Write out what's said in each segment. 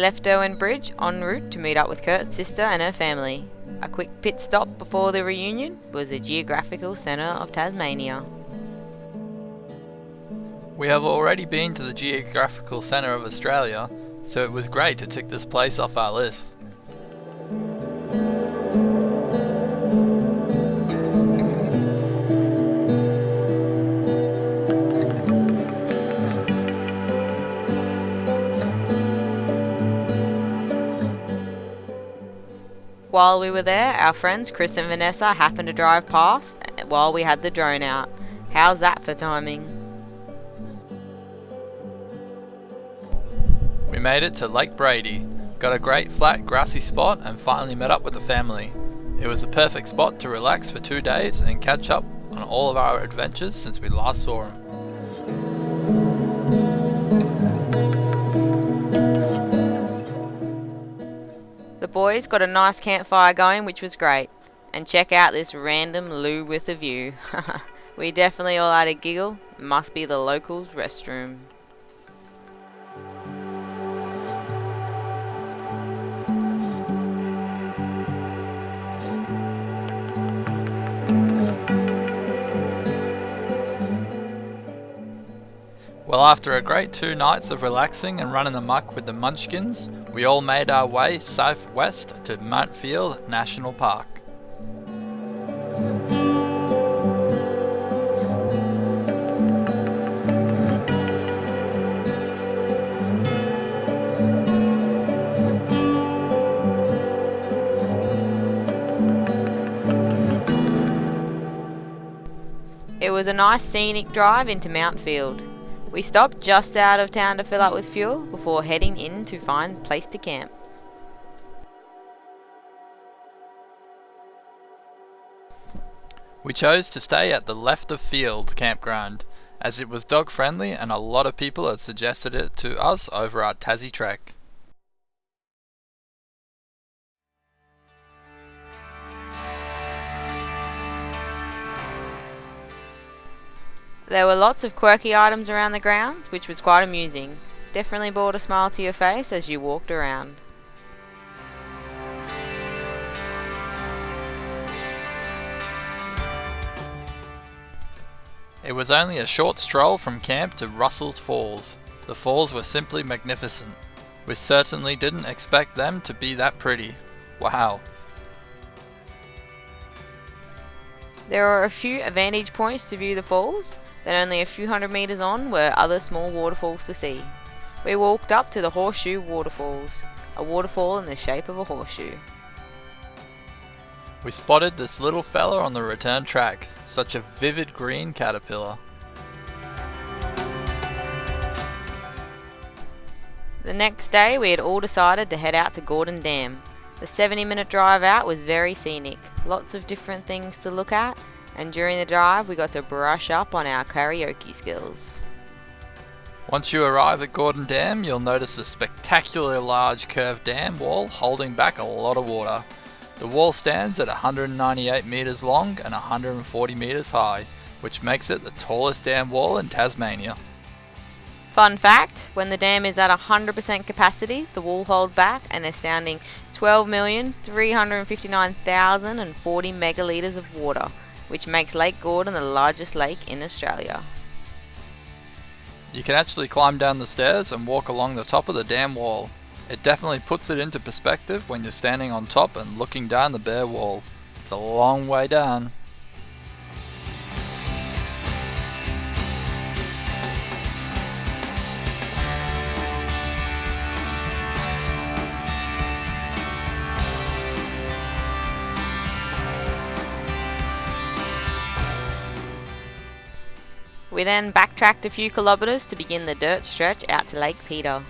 left Derwent Bridge en route to meet up with Kurt's sister and her family. A quick pit stop before the reunion was the geographical centre of Tasmania. We have already been to the geographical centre of Australia, so it was great to tick this place off our list. While we were there, our friends Chris and Vanessa happened to drive past while we had the drone out. How's that for timing? We made it to Lake Brady, got a great flat grassy spot and finally met up with the family. It was a perfect spot to relax for 2 days and catch up on all of our adventures since we last saw them. The boys got a nice campfire going, which was great. And check out this random loo with a view. We definitely all had a giggle. Must be the locals' restroom. Well, after a great 2 nights of relaxing and running amuck with the munchkins, we all made our way southwest to Mountfield National Park. It was a nice scenic drive into Mountfield. We stopped just out of town to fill up with fuel before heading in to find a place to camp. We chose to stay at the Left of Field campground, as it was dog friendly and a lot of people had suggested it to us over our Tassie trek. There were lots of quirky items around the grounds, which was quite amusing. Definitely brought a smile to your face as you walked around. It was only a short stroll from camp to Russell's Falls. The falls were simply magnificent. We certainly didn't expect them to be that pretty. Wow. There are a few vantage points to view the falls, then only a few hundred metres on were other small waterfalls to see. We walked up to the Horseshoe Waterfalls, a waterfall in the shape of a horseshoe. We spotted this little fella on the return track, such a vivid green caterpillar. The next day we had all decided to head out to Gordon Dam. The 70-minute drive out was very scenic, lots of different things to look at, and during the drive we got to brush up on our karaoke skills. Once you arrive at Gordon Dam, you'll notice a spectacular large curved dam wall holding back a lot of water. The wall stands at 198 metres long and 140 metres high, which makes it the tallest dam wall in Tasmania. Fun fact, when the dam is at 100% capacity, the wall holds back an astounding 12,359,040 megalitres of water, which makes Lake Gordon the largest lake in Australia. You can actually climb down the stairs and walk along the top of the dam wall. It definitely puts it into perspective when you're standing on top and looking down the bare wall. It's a long way down. We then backtracked a few kilometres to begin the dirt stretch out to Lake Peddler,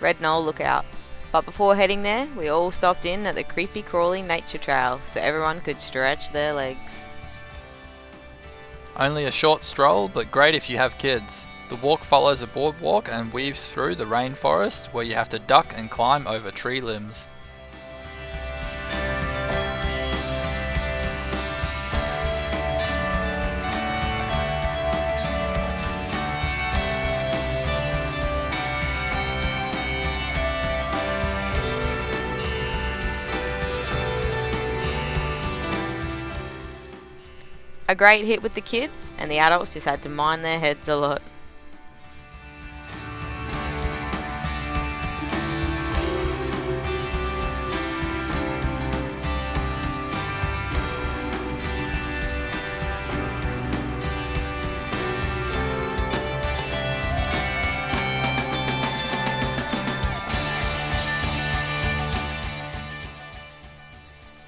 Red Knoll Lookout. But before heading there, we all stopped in at the creepy crawly nature trail so everyone could stretch their legs. Only a short stroll, but great if you have kids. The walk follows a boardwalk and weaves through the rainforest where you have to duck and climb over tree limbs. A great hit with the kids, and the adults just had to mind their heads a lot.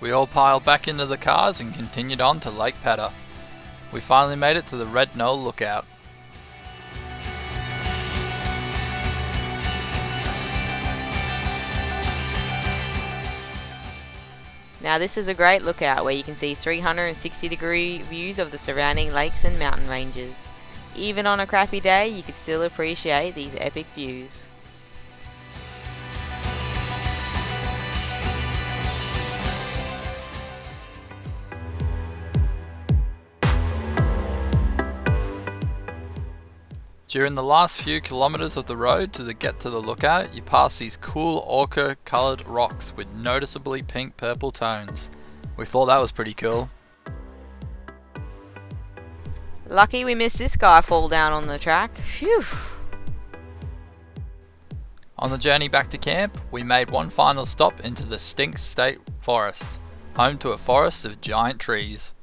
We all piled back into the cars and continued on to Lake Peddler. We finally made it to the Red Knoll lookout. Now this is a great lookout where you can see 360-degree views of the surrounding lakes and mountain ranges. Even on a crappy day, you could still appreciate these epic views. During the last few kilometres of the road to get to the lookout, you pass these cool ochre coloured rocks with noticeably pink-purple tones. We thought that was pretty cool. Lucky we missed this guy fall down on the track. Phew! On the journey back to camp, we made one final stop into the Stink State Forest, home to a forest of giant trees.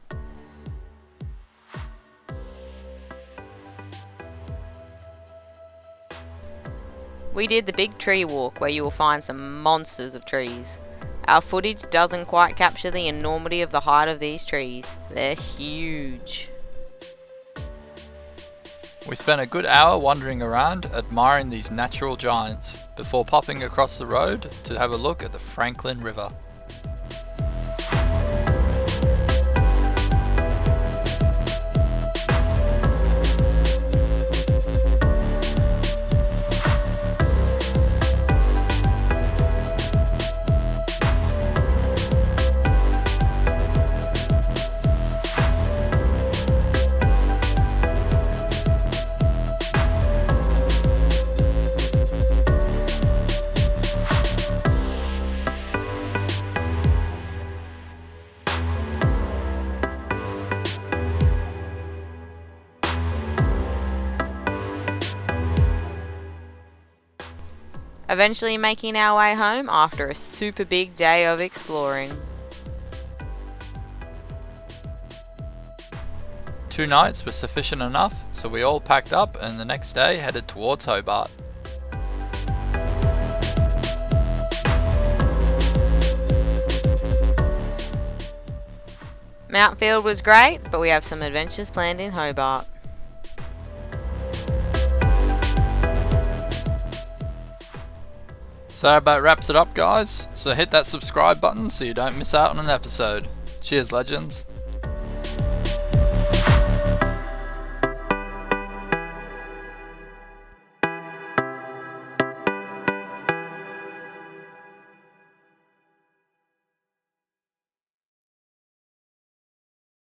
We did the big tree walk where you will find some monsters of trees. Our footage doesn't quite capture the enormity of the height of these trees. They're huge. We spent a good hour wandering around admiring these natural giants before popping across the road to have a look at the Franklin River. Eventually making our way home after a super big day of exploring. 2 nights were sufficient enough, so we all packed up and the next day headed towards Hobart. Mount Field was great, but we have some adventures planned in Hobart. So that about wraps it up, guys. So hit that subscribe button so you don't miss out on an episode. Cheers, legends.